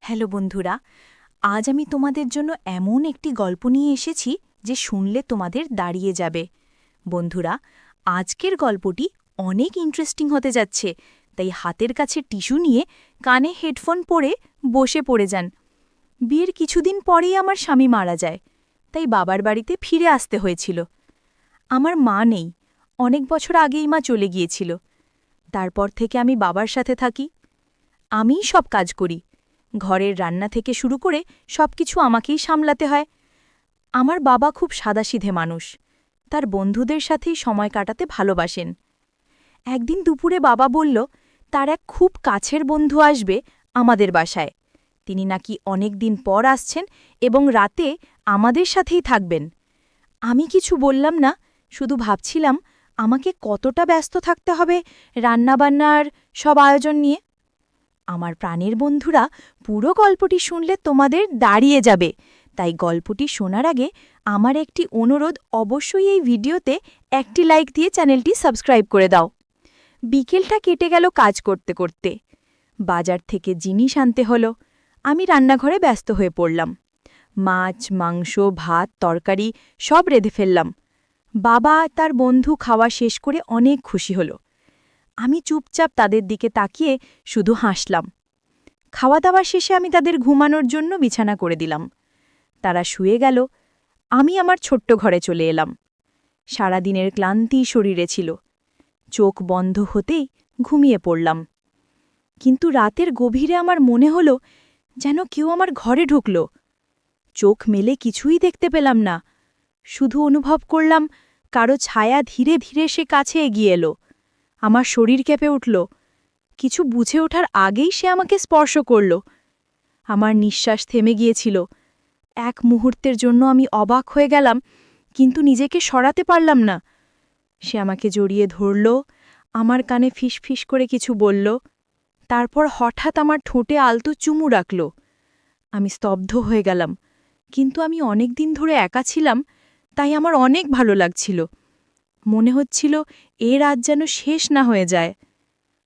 Hello বন্ধুরা, আজ আমি তোমাদের জন্য এমন একটি গল্প নিয়ে এসেছি যে শুনলে তোমাদের দাঁড়িয়ে যাবে। বন্ধুরা, আজকের গল্পটি অনেক ইন্টারেস্টিং হতে যাচ্ছে, তাই হাতের কাছে টিস্যু নিয়ে কানে হেডফোন পরে বসে পড়ে যান। বিয়ের কিছুদিন পরেই আমার স্বামী মারা যায়, তাই বাবার বাড়িতে ফিরে আসতে হয়েছিল। আমার মা নেই, অনেক বছর আগেই মা চলে গিয়েছিল। তারপর থেকে আমি বাবার সাথে থাকি। আমিই সব কাজ করি, ঘরের রান্না থেকে শুরু করে সবকিছু আমাকেই সামলাতে হয়। আমার বাবা খুব সাদাসিধে মানুষ, তার বন্ধুদের সাথেই সময় কাটাতে ভালোবাসেন। একদিন দুপুরে বাবা বলল তার এক খুব কাছের বন্ধু আসবে আমাদের বাসায়। তিনি নাকি অনেক দিন পর আসছেন এবং রাতে আমাদের সাথেই থাকবেন। আমি কিছু বললাম না, শুধু ভাবছিলাম আমাকে কতটা ব্যস্ত থাকতে হবে রান্নাবান্নার সব আয়োজন নিয়ে। আমার প্রাণের বন্ধুরা, পুরো গল্পটি শুনলে তোমাদের দাঁড়িয়ে যাবে, তাই গল্পটি শোনার আগে আমার একটি অনুরোধ, অবশ্যই এই ভিডিওতে একটি লাইক দিয়ে চ্যানেলটি সাবস্ক্রাইব করে দাও। বিকেলটা কেটে গেল কাজ করতে করতে। বাজার থেকে জিনিস আনতে হলো। আমি রান্নাঘরে ব্যস্ত হয়ে পড়লাম। মাছ, মাংস, ভাত, তরকারি সব রেঁধে ফেললাম। বাবা তার বন্ধু খাওয়া শেষ করে অনেক খুশি হল। আমি চুপচাপ তাদের দিকে তাকিয়ে শুধু হাসলাম। খাওয়া দাওয়া শেষে আমি তাদের ঘুমানোর জন্য বিছানা করে দিলাম। তারা শুয়ে গেল। আমি আমার ছোট্ট ঘরে চলে এলাম। সারাদিনের ক্লান্তি শরীরে ছিল। চোখ বন্ধ হতেই ঘুমিয়ে পড়লাম। কিন্তু রাতের গভীরে আমার মনে হল যেন কেউ আমার ঘরে ঢুকল। চোখ মেলে কিছুই দেখতে পেলাম না, শুধু অনুভব করলাম কারো ছায়া ধীরে ধীরে সে কাছে এগিয়ে এলো। আমার শরীর কেঁপে উঠল। কিছু বুঝে ওঠার আগেই সে আমাকে স্পর্শ করল। আমার নিঃশ্বাস থেমে গিয়েছিল। এক মুহূর্তের জন্য আমি অবাক হয়ে গেলাম, কিন্তু নিজেকে সরাতে পারলাম না। সে আমাকে জড়িয়ে ধরল, আমার কানে ফিসফিস করে কিছু বলল, তারপর হঠাৎ আমার ঠোঁটে আলতো চুমু রাখল। আমি স্তব্ধ হয়ে গেলাম, কিন্তু আমি অনেক দিন ধরে একা ছিলাম, তাই আমার অনেক ভালো লাগছিল। মনে হচ্ছিল এ রাত যেন শেষ না হয়ে যায়।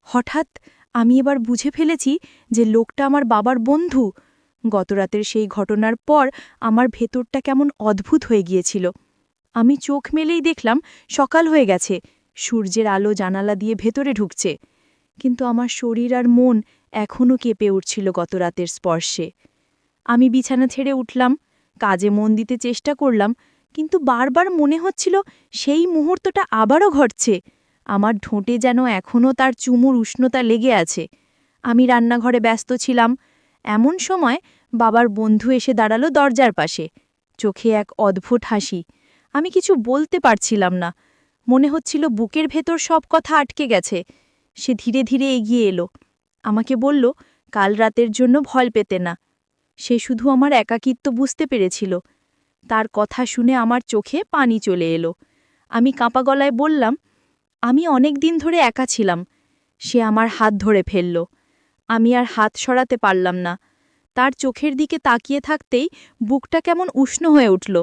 হঠাৎ আমি এবার বুঝে ফেলেছি যে লোকটা আমার বাবার বন্ধু। গতরাতের সেই ঘটনার পর আমার ভেতরটা কেমন অদ্ভুত হয়ে গিয়েছিল। আমি চোখ মেলেই দেখলাম সকাল হয়ে গেছে, সূর্যের আলো জানালা দিয়ে ভেতরে ঢুকছে। কিন্তু আমার শরীর আর মন এখনও কেঁপে উঠছিল গতরাতের স্পর্শে। আমি বিছানা ছেড়ে উঠলাম, কাজে মন দিতে চেষ্টা করলাম, কিন্তু বারবার মনে হচ্ছিল সেই মুহূর্তটা আবারও ঘটছে। আমার ঠোঁটে যেন এখনও তার চুমুর উষ্ণতা লেগে আছে। আমি রান্নাঘরে ব্যস্ত ছিলাম। এমন সময় বাবার বন্ধু এসে দাঁড়ালো দরজার পাশে, চোখে এক অদ্ভুত হাসি। আমি কিছু বলতে পারছিলাম না, মনে হচ্ছিল বুকের ভেতর সব কথা আটকে গেছে। সে ধীরে ধীরে এগিয়ে এলো, আমাকে বলল কাল রাতের জন্য ভয় পেতে না। সে শুধু আমার একাকিত্ব বুঝতে পেরেছিল। তার কথা শুনে আমার চোখে পানি চলে এলো। আমি কাঁপা গলায় বললাম, আমি অনেক দিন ধরে একা ছিলাম। সে আমার হাত ধরে ফেলল। আমি আর হাত সরাতে পারলাম না। তার চোখের দিকে তাকিয়ে থাকতেই বুকটা কেমন উষ্ণ হয়ে উঠল।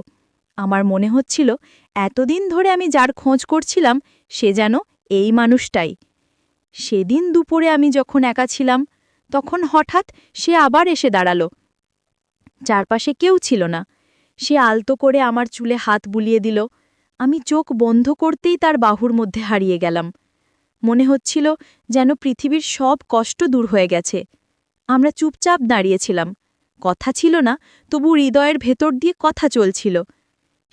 আমার মনে হচ্ছিল এতদিন ধরে আমি যার খোঁজ করছিলাম সে যেন এই মানুষটাই। সেদিন দুপুরে আমি যখন একা ছিলাম, তখন হঠাৎ সে আবার এসে দাঁড়ালো। চারপাশে কেউ ছিল না। সে আলতো করে আমার চুলে হাত বুলিয়ে দিল। আমি চোখ বন্ধ করতেই তার বাহুর মধ্যে হারিয়ে গেলাম। মনে হচ্ছিল যেন পৃথিবীর সব কষ্ট দূর হয়ে গেছে। আমরা চুপচাপ দাঁড়িয়েছিলাম, কথা ছিল না, তবু হৃদয়ের ভেতর দিয়ে কথা চলছিল।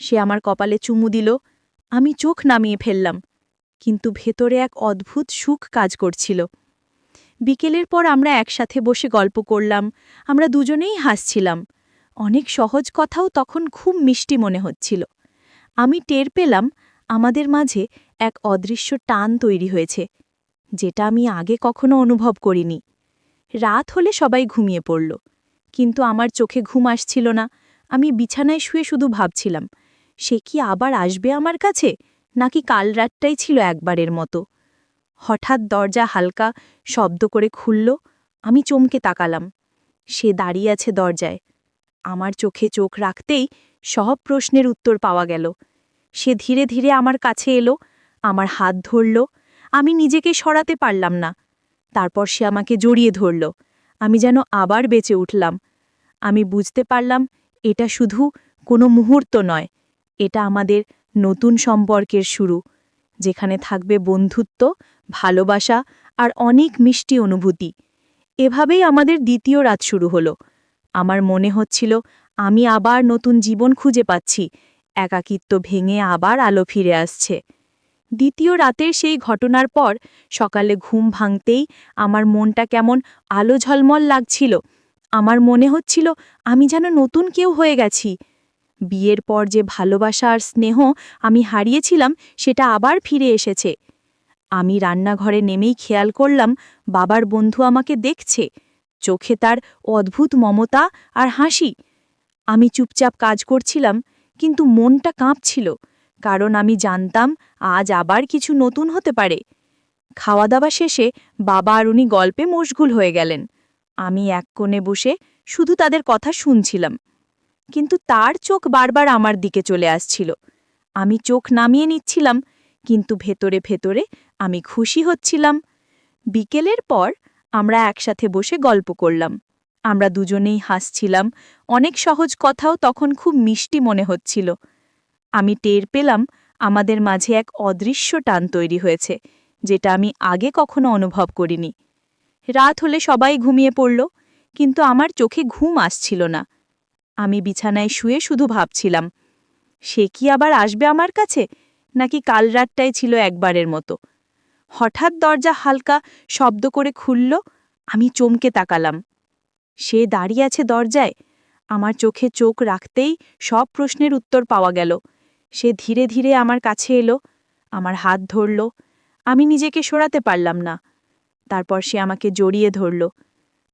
সে আমার কপালে চুমু দিল। আমি চোখ নামিয়ে ফেললাম, কিন্তু ভেতরে এক অদ্ভুত সুখ কাজ করছিল। বিকেলের পর আমরা একসাথে বসে গল্প করলাম। আমরা দুজনেই হাসছিলাম। অনেক সহজ কথাও তখন খুব মিষ্টি মনে হচ্ছিল। আমি টের পেলাম আমাদের মাঝে এক অদৃশ্য টান তৈরি হয়েছে, যেটা আমি আগে কখনো অনুভব করিনি। রাত হলে সবাই ঘুমিয়ে পড়ল, কিন্তু আমার চোখে ঘুম আসছিল না। আমি বিছানায় শুয়ে শুধু ভাবছিলাম, সে কি আবার আসবে আমার কাছে, নাকি কাল রাতটাই ছিল একবারের মতো। হঠাৎ দরজা হালকা শব্দ করে খুলল। আমি চমকে তাকালাম। সে দাঁড়িয়ে আছে দরজায়। আমার চোখে চোখ রাখতেই সব প্রশ্নের উত্তর পাওয়া গেল। সে ধীরে ধীরে আমার কাছে এলো, আমার হাত ধরল। আমি নিজেকে সরাতে পারলাম না। তারপর সে আমাকে জড়িয়ে ধরল। আমি যেন আবার বেঁচে উঠলাম। আমি বুঝতে পারলাম এটা শুধু কোনো মুহূর্ত নয়, এটা আমাদের নতুন সম্পর্কের শুরু, যেখানে থাকবে বন্ধুত্ব, ভালোবাসা আর অনেক মিষ্টি অনুভূতি। এভাবেই আমাদের দ্বিতীয় রাত শুরু হলো। আমার মনে হচ্ছিল আমি আবার নতুন জীবন খুঁজে পাচ্ছি, একাকিত্ব ভেঙে আবার আলো ফিরে আসছে। দ্বিতীয় রাতের সেই ঘটনার পর সকালে ঘুম ভাঙতেই আমার মনটা কেমন আলো ঝলমল লাগছিল। আমার মনে হচ্ছিল আমি যেন নতুন কেউ হয়ে গেছি। বিয়ের পর যে ভালোবাসা আর স্নেহ আমি হারিয়েছিলাম সেটা আবার ফিরে এসেছে। আমি রান্নাঘরে নেমেই খেয়াল করলাম বাবার বন্ধু আমাকে দেখছে, চোখে তার অদ্ভুত মমতা আর হাসি। আমি চুপচাপ কাজ করছিলাম, কিন্তু মনটা কাঁপছিল, কারণ আমি জানতাম আজ আবার কিছু নতুন হতে পারে। খাওয়া দাওয়া শেষে বাবা আর উনি গল্পে মশগুল হয়ে গেলেন। আমি এক কোণে বসে শুধু তাদের কথা শুনছিলাম, কিন্তু তার চোখ বারবার আমার দিকে চলে আসছিল। আমি চোখ নামিয়ে নিচ্ছিলাম, কিন্তু ভেতরে ভেতরে আমি খুশি হচ্ছিলাম। বিকেলের পর আমরা একসাথে বসে গল্প করলাম। আমরা দুজনেই হাসছিলাম, অনেক সহজ কথাও তখন খুব মিষ্টি মনে হচ্ছিল। আমি টের পেলাম আমাদের মাঝে এক অদৃশ্য টান তৈরি হয়েছে, যেটা আমি আগে কখনো অনুভব করিনি। রাত হলে সবাই ঘুমিয়ে পড়ল, কিন্তু আমার চোখে ঘুম আসছিল না। আমি বিছানায় শুয়ে শুধু ভাবছিলাম, সে কি আবার আসবে আমার কাছে, নাকি কাল রাতটাই ছিল একবারের মতো। হঠাৎ দরজা হালকা শব্দ করে খুলল। আমি চমকে তাকালাম। সে দাঁড়িয়ে আছে দরজায়। আমার চোখে চোখ রাখতেই সব প্রশ্নের উত্তর পাওয়া গেল। সে ধীরে ধীরে আমার কাছে এলো, আমার হাত ধরল। আমি নিজেকে সরাতে পারলাম না। তারপর সে আমাকে জড়িয়ে ধরল।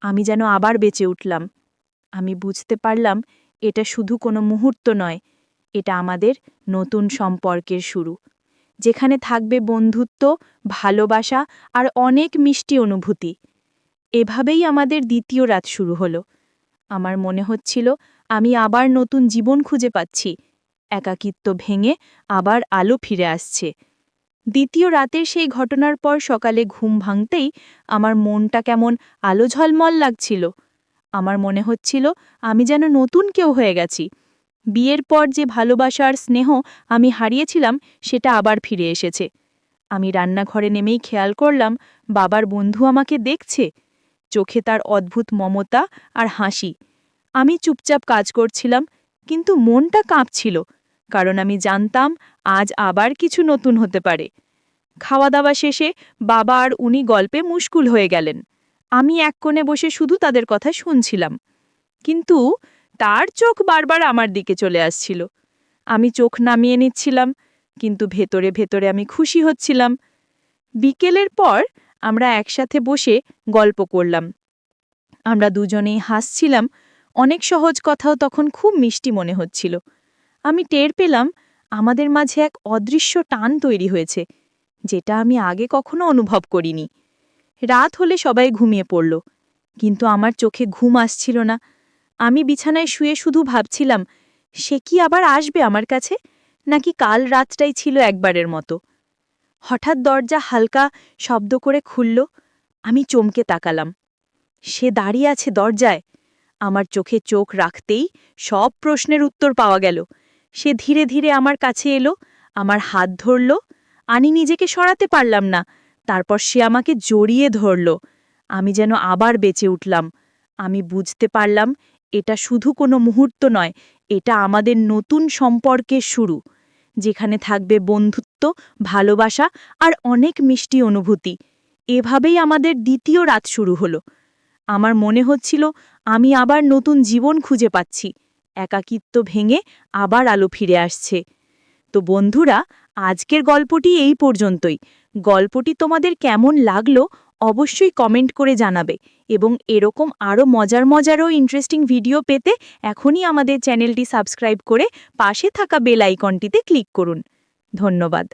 আমি যেন আবার বেঁচে উঠলাম। আমি বুঝতে পারলাম এটা শুধু কোনো মুহূর্ত নয়, এটা আমাদের নতুন সম্পর্কের শুরু, যেখানে থাকবে বন্ধুত্ব, ভালোবাসা আর অনেক মিষ্টি অনুভূতি। এভাবেই আমাদের দ্বিতীয় রাত শুরু হলো। আমার মনে হচ্ছিল আমি আবার নতুন জীবন খুঁজে পাচ্ছি, একাকিত্ব ভেঙে আবার আলো ফিরে আসছে। দ্বিতীয় রাতের সেই ঘটনার পর সকালে ঘুম ভাঙতেই আমার মনটা কেমন আলো ঝলমল লাগছিল। আমার মনে হচ্ছিল আমি যেন নতুন কেউ হয়ে গেছি। বিয়ের পর যে ভালোবাসা আর স্নেহ আমি হারিয়েছিলাম সেটা আবার ফিরে এসেছে। আমি রান্নাঘরে নেমেই খেয়াল করলাম বাবার বন্ধু আমাকে দেখছে, চোখে তার অদ্ভুত মমতা আর হাসি। আমি চুপচাপ কাজ করছিলাম, কিন্তু মনটা কাঁপছিল, কারণ আমি জানতাম আজ আবার কিছু নতুন হতে পারে। খাওয়া দাওয়া শেষে বাবা আর উনি গল্পে মুশকুল হয়ে গেলেন। আমি এক কোণে বসে শুধু তাদের কথা শুনছিলাম, কিন্তু তার চোখ বারবার আমার দিকে চলে আসছিল। আমি চোখ নামিয়ে নিচ্ছিলাম, কিন্তু ভেতরে ভেতরে আমি খুশি হচ্ছিলাম। বিকেলের পর আমরা একসাথে বসে গল্প করলাম। আমরা দুজনেই হাসছিলাম, অনেক সহজ কথাও তখন খুব মিষ্টি মনে হচ্ছিল। আমি টের পেলাম আমাদের মাঝে এক অদৃশ্য টান তৈরি হয়েছে, যেটা আমি আগে কখনো অনুভব করিনি। রাত হলে সবাই ঘুমিয়ে পড়ল, কিন্তু আমার চোখে ঘুম আসছিল না। আমি বিছানায় শুয়ে শুধু ভাবছিলাম, সে কি আবার আসবে আমার কাছে, নাকি কাল রাতটাই ছিল একবারের মতো। হঠাৎ দরজা হালকা শব্দ করে খুলল। আমি চমকে তাকালাম। সে দাঁড়িয়ে আছে দরজায়। আমার চোখে চোখ রাখতেই সব প্রশ্নের উত্তর পাওয়া গেল। সে ধীরে ধীরে আমার কাছে এলো, আমার হাত ধরল। আমি নিজেকে সরাতে পারলাম না। তারপর সে আমাকে জড়িয়ে ধরল। আমি যেন আবার বেঁচে উঠলাম। আমি বুঝতে পারলাম এটা শুধু কোনো মুহূর্ত নয়, এটা আমাদের নতুন সম্পর্কের শুরু, যেখানে থাকবে বন্ধুত্ব, ভালোবাসা আর অনেক মিষ্টি অনুভূতি। এভাবেই আমাদের দ্বিতীয় রাত শুরু হলো। আমার মনে হচ্ছিল আমি আবার নতুন জীবন খুঁজে পাচ্ছি, একাকিত্ব ভেঙে আবার আলো ফিরে আসছে। তো বন্ধুরা, আজকের গল্পটি এই পর্যন্তই। গল্পটি তোমাদের কেমন লাগলো অবশ্যই কমেন্ট করে জানাবে, এবং এরকম আরও মজার ও ইন্টারেস্টিং ভিডিও পেতে এখনই আমাদের চ্যানেলটি সাবস্ক্রাইব করে পাশে থাকা বেল আইকনটিতে ক্লিক করুন। ধন্যবাদ।